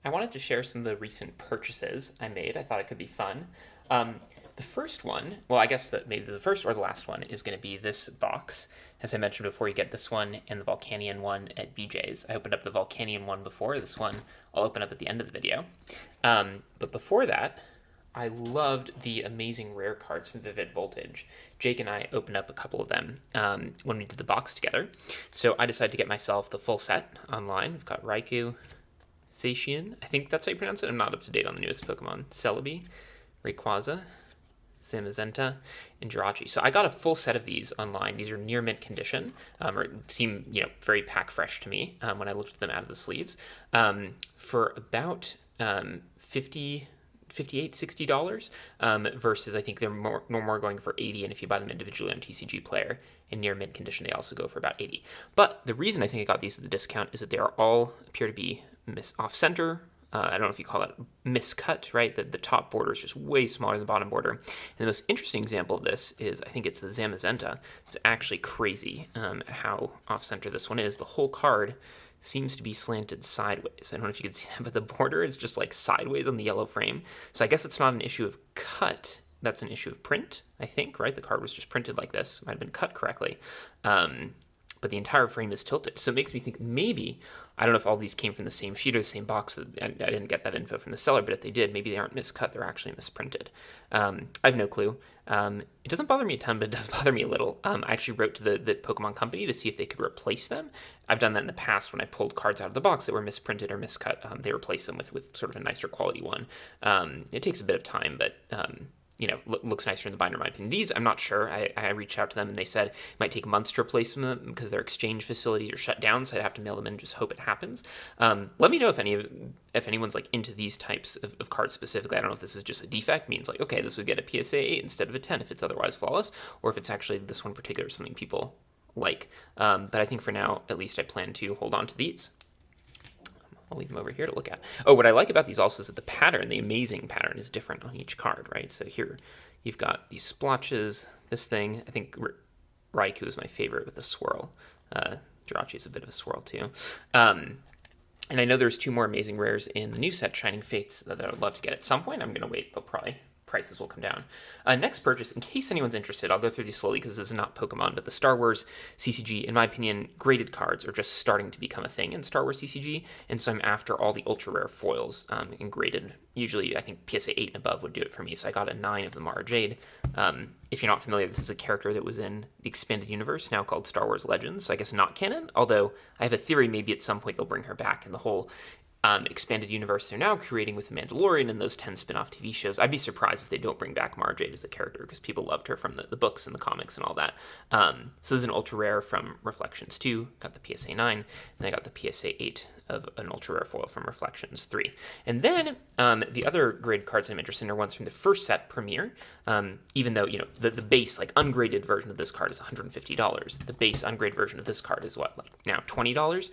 I wanted to share some of the recent purchases I made. I thought it could be fun. Um, the first one, well, I guess that maybe the first or the last one is going to be this box. As I mentioned before, you get this one and the Volcanion one at BJ's. I opened up the Volcanion one before. This one I'll open up at the end of the video. But before that, I loved the amazing rare cards from Vivid Voltage. Jake and I opened up a couple of them when we did the box together. So I decided to get myself the full set online. We've got Raikou, Zacian, I think that's how you pronounce it. I'm not up to date on the newest Pokemon. Celebi, Rayquaza, Zamazenta, and Jirachi. So I got a full set of these online. These are near mint condition, or seem very pack fresh to me when I looked at them out of the sleeves, for about 50 $58, $60 versus I think they're more going for 80, and if you buy them individually on TCG Player in near mint condition, they also go for about 80. But the reason I think I got these at the discount is that they are all appear to be off center. I don't know if you call that miscut, right? The top border is just way smaller than the bottom border. And the most interesting example of this is, I think it's the Zamazenta. It's actually crazy how off center this one is. The whole card seems to be slanted sideways. I don't know if you can see that, but the border is just like sideways on the yellow frame. So I guess it's not an issue of cut. That's an issue of print, I think, right? The card was just printed like this. Might have been cut correctly. But the entire frame is tilted. So it makes me think maybe, I don't know if all these came from the same sheet or the same box. I didn't get that info from the seller, but if they did, maybe they aren't miscut. They're actually misprinted. I have no clue. It doesn't bother me a ton, but it does bother me a little. I actually wrote to the Pokemon company to see if they could replace them. I've done that in the past when I pulled cards out of the box that were misprinted or miscut. They replace them with sort of a nicer quality one. It takes a bit of time, but looks nicer in the binder, in my opinion. These, I'm not sure. I reached out to them and they said it might take months to replace them because their exchange facilities are shut down, so I'd have to mail them in and just hope it happens. Let me know if anyone's like into these types of cards specifically. I don't know if this is just a defect, means like, okay, this would get a PSA 8 instead of a 10 if it's otherwise flawless, or if it's actually this one in particular is something people like. But I think for now, at least I plan to hold on to these. I'll leave them over here to look at. Oh, what I like about these also is that the pattern, the amazing pattern, is different on each card, right? So here you've got these splotches, this thing. I think Raikou is my favorite with the swirl. Jirachi is a bit of a swirl too. And I know there's two more amazing rares in the new set, Shining Fates, that I would love to get at some point. I'm going to wait, but probably prices will come down. Next purchase, in case anyone's interested, I'll go through these slowly because this is not Pokemon, but the Star Wars CCG, in my opinion, graded cards are just starting to become a thing in Star Wars CCG, and so I'm after all the ultra rare foils in graded. Usually, I think PSA 8 and above would do it for me, so I got a 9 of the Mara Jade. If you're not familiar, this is a character that was in the expanded universe, now called Star Wars Legends, so I guess not canon, although I have a theory maybe at some point they'll bring her back, and the whole expanded universe they're now creating with The Mandalorian and those 10 spin-off TV shows. I'd be surprised if they don't bring back Mara Jade as a character because people loved her from the books and the comics and all that. So this is an ultra rare from Reflections 2, got the PSA 9, and I got the PSA 8 of an ultra rare foil from Reflections 3. And then the other graded cards I'm interested in are ones from the first set premiere, even though, the base, like, ungraded version of this card is $150. The base ungraded version of this card is what, like, now $20?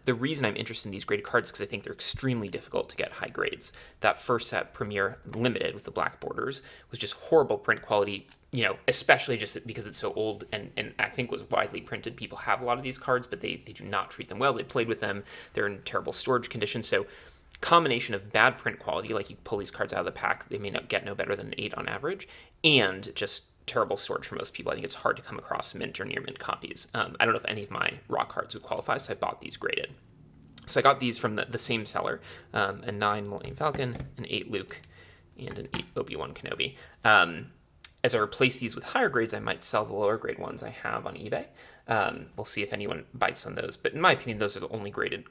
The reason I'm interested in these graded cards is because I think they're extremely difficult to get high grades. That first set premiere limited with the black borders was just horrible print quality, especially just because it's so old and I think was widely printed. People have a lot of these cards, but they do not treat them well. They played with them. They're in terrible storage conditions. So combination of bad print quality, like you pull these cards out of the pack, they may not get no better than an 8 on average, and just terrible storage for most people. I think it's hard to come across mint or near mint copies. I don't know if any of my raw cards would qualify, so I bought these graded. So I got these from the same seller, a 9 Millennium Falcon, an 8 Luke, and an 8 Obi-Wan Kenobi. As I replace these with higher grades, I might sell the lower grade ones I have on eBay. We'll see if anyone bites on those. But in my opinion, those are the only graded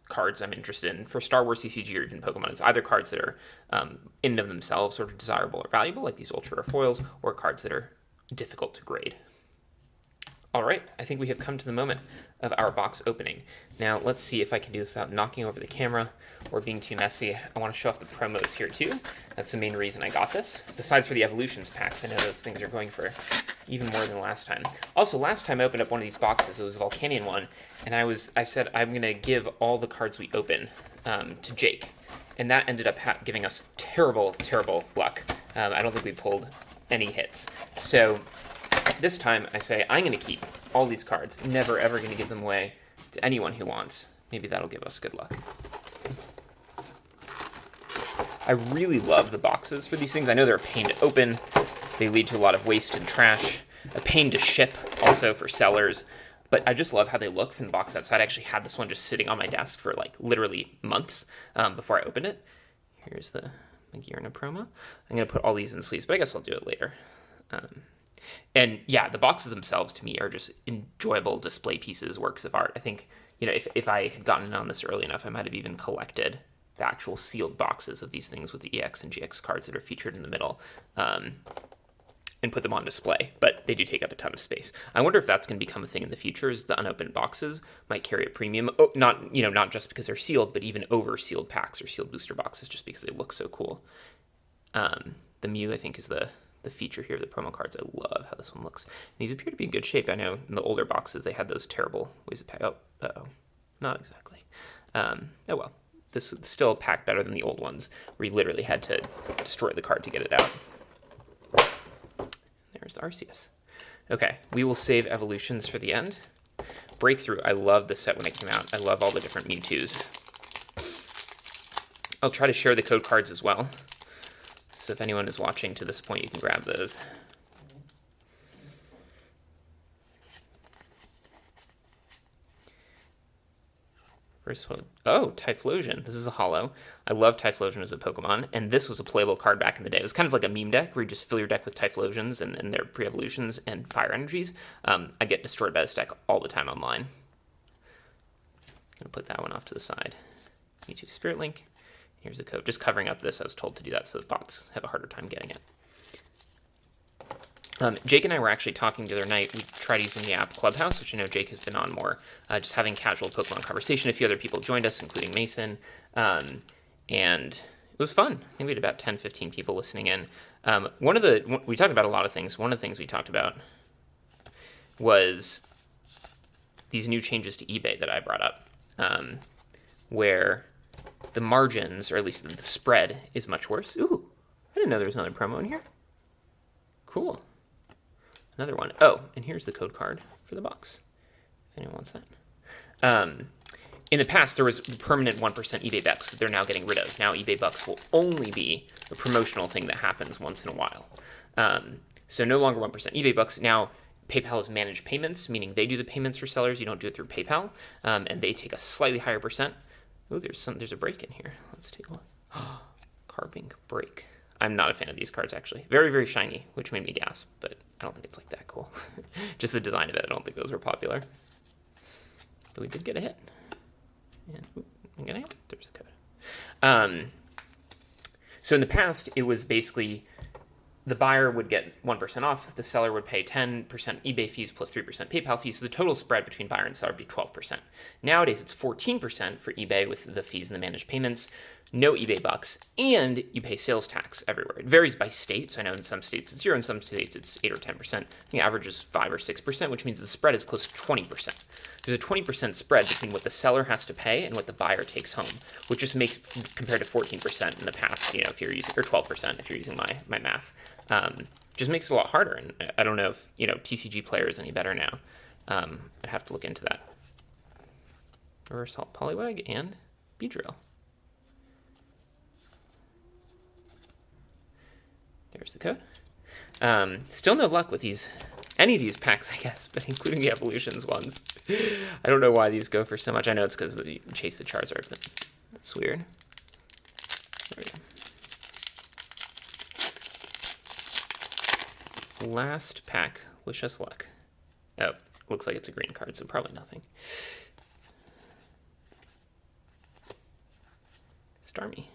cards I'm interested in for Star Wars CCG or even Pokemon. It's either cards that are in and of themselves sort of desirable or valuable, like these ultra rare foils, or cards that are difficult to grade. All right, I think we have come to the moment of our box opening. Now, let's see if I can do this without knocking over the camera or being too messy. I want to show off the promos here, too. That's the main reason I got this. Besides for the Evolutions packs, I know those things are going for even more than last time. Also, last time I opened up one of these boxes, it was a Volcanion one, and I said I'm going to give all the cards we open to Jake. And that ended up giving us terrible, terrible luck. I don't think we pulled any hits. So this time, I say I'm going to keep all these cards. Never, ever going to give them away to anyone who wants. Maybe that'll give us good luck. I really love the boxes for these things. I know they're a pain to open. They lead to a lot of waste and trash. A pain to ship also for sellers. But I just love how they look from the box outside. I actually had this one just sitting on my desk for like literally months before I opened it. Here's the Magirna promo. I'm going to put all these in sleeves, but I guess I'll do it later. And yeah, the boxes themselves to me are just enjoyable display pieces, works of art. I think, if I had gotten in on this early enough, I might have even collected the actual sealed boxes of these things with the EX and GX cards that are featured in the middle. And put them on display, but they do take up a ton of space. I wonder if that's going to become a thing in the future, is the unopened boxes might carry a premium. Oh, not just because they're sealed, but even over sealed packs or sealed booster boxes, just because they look so cool. The Mew, I think, is the feature here of the promo cards. I love how this one looks. And these appear to be in good shape. I know in the older boxes they had those terrible ways of pack. Oh, not exactly. Oh well. This is still packed better than the old ones, where you literally had to destroy the card to get it out. There's the Arceus. Okay, we will save evolutions for the end. Breakthrough. I love this set when it came out. I love all the different Mewtwo's. I'll try to share the code cards as well. So if anyone is watching to this point, you can grab those. First one. Oh, Typhlosion. This is a holo. I love Typhlosion as a Pokemon, and this was a playable card back in the day. It was kind of like a meme deck where you just fill your deck with Typhlosions and their pre-evolutions and fire energies. I get destroyed by this deck all the time online. Gonna put that one off to the side. Mewtwo Spirit Link. Here's the code. Just covering up this, I was told to do that so the bots have a harder time getting it. Jake and I were actually talking the other night. We tried using the app Clubhouse, which I know Jake has been on more, just having casual Pokemon conversation. A few other people joined us, including Mason, and it was fun. I think we had about 10, 15 people listening in. We talked about a lot of things. One of the things we talked about was these new changes to eBay that I brought up, where the margins, or at least the spread, is much worse. Ooh, I didn't know there was another promo in here. Cool. Another one. Oh, and here's the code card for the box, if anyone wants that. In the past, there was permanent 1% eBay bucks that they're now getting rid of. Now eBay bucks will only be a promotional thing that happens once in a while. So no longer 1% eBay bucks. Now PayPal has managed payments, meaning they do the payments for sellers. You don't do it through PayPal, and they take a slightly higher percent. Oh, there's a break in here. Let's take a look. Carping break. I'm not a fan of these cards, actually. Very, very shiny, which made me gasp, but I don't think it's like that cool. Just the design of it, I don't think those were popular. But we did get a hit. And I'm getting it. There's the code. So in the past, it was basically the buyer would get 1% off, the seller would pay 10% eBay fees plus 3% PayPal fees, so the total spread between buyer and seller would be 12%. Nowadays, it's 14% for eBay with the fees and the managed payments, no eBay bucks, and you pay sales tax everywhere. It varies by state, so I know in some states it's 0, in some states it's 8 or 10%. The average is 5 or 6%, which means the spread is close to 20%. There's a 20% spread between what the seller has to pay and what the buyer takes home, which just makes, compared to 14% in the past, if you're using, or 12% if you're using my math, just makes it a lot harder. And I don't know if, TCG player is any better now. I'd have to look into that. Reverse Salt Poliwag and Beedrill. There's the code. Still no luck with any of these packs, I guess, but including the Evolutions ones. I don't know why these go for so much. I know it's because you chase the Charizard, but that's weird. There we go. Last pack. Wish us luck. Oh, looks like it's a green card, so probably nothing. Starmie.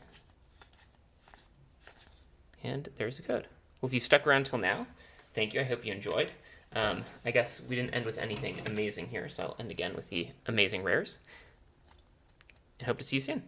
And there's the code. Well, if you stuck around till now, thank you. I hope you enjoyed. I guess we didn't end with anything amazing here, so I'll end again with the amazing rares. And hope to see you soon.